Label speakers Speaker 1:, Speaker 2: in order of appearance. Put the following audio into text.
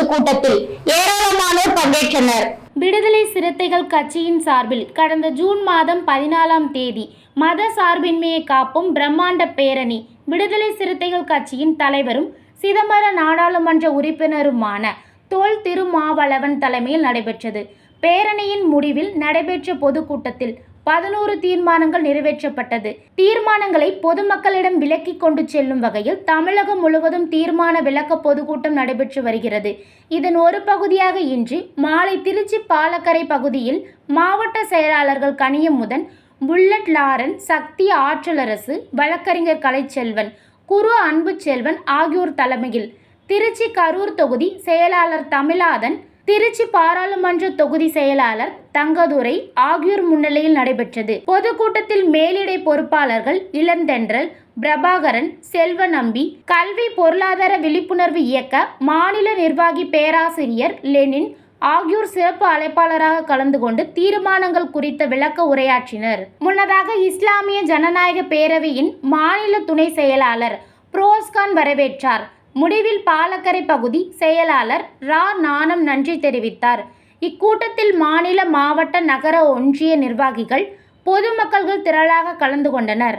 Speaker 1: பொதுக்கூட்டத்தில் ஏராளமானோர் பங்கேற்றனர்.
Speaker 2: விடுதலை சிறுத்தைகள் கட்சியின் சார்பில் கடந்த ஜூன் மாதம் 14ஆம் தேதி மத சார்பின்மையை காப்போம் பிரம்மாண்ட பேரணி விடுதலை சிறுத்தைகள் கட்சியின் தலைவரும் சிதம்பர நாடாளுமன்ற உறுப்பினருமான தொல் திருமாவளவன் தலைமையில் நடைபெற்றது. பேரணியின் முடிவில் நடைபெற்ற பொதுக்கூட்டத்தில் 11 தீர்மானங்கள் நிறைவேற்றப்பட்டது. தீர்மானங்களை பொதுமக்களிடம் விலக்கி கொண்டு செல்லும் வகையில் தமிழகம் முழுவதும் தீர்மான விளக்க பொதுக்கூட்டம் நடைபெற்று வருகிறது. இதன் ஒரு பகுதியாக இன்று மாலை திருச்சி பாலக்கரை பகுதியில் மாவட்ட செயலாளர்கள் கனியமுதன், புல்லட் லாரன்ஸ், சக்தி ஆற்றலரசு, வழக்கறிஞர் கலைச்செல்வன், குரு அன்புச்செல்வன் ஆகியோர் தலைமையில் திருச்சி கரூர் தொகுதி செயலாளர் தமிழாதன், திருச்சி பாராளுமன்ற தொகுதி செயலாளர் தங்கதுரை ஆகியோர் முன்னிலையில் நடைபெற்றது. பொதுக்கூட்டத்தில் மேலிடை பொறுப்பாளர்கள் இளந்தென்றல், பிரபாகரன், செல்வநம்பி, கல்வி பொருளாதார விழிப்புணர்வு இயக்க மாநில நிர்வாகி பேராசிரியர் லெனின் ஆகியோர் சிறப்பு அழைப்பாளராக கலந்து கொண்டு தீர்மானங்கள் குறித்த விளக்க உரையாற்றினர். முன்னதாக இஸ்லாமிய ஜனநாயக பேரவையின் மாநில துணை செயலாளர் புரோஸ்கான் வரவேற்றார். முடிவில் பாலக்கரை பகுதி செயலாளர் ரா நாணம் நன்றி தெரிவித்தார். இக்கூட்டத்தில் மாநில, மாவட்ட, நகர, ஒன்றிய நிர்வாகிகள், பொதுமக்கள் திரளாக கலந்து கொண்டனர்.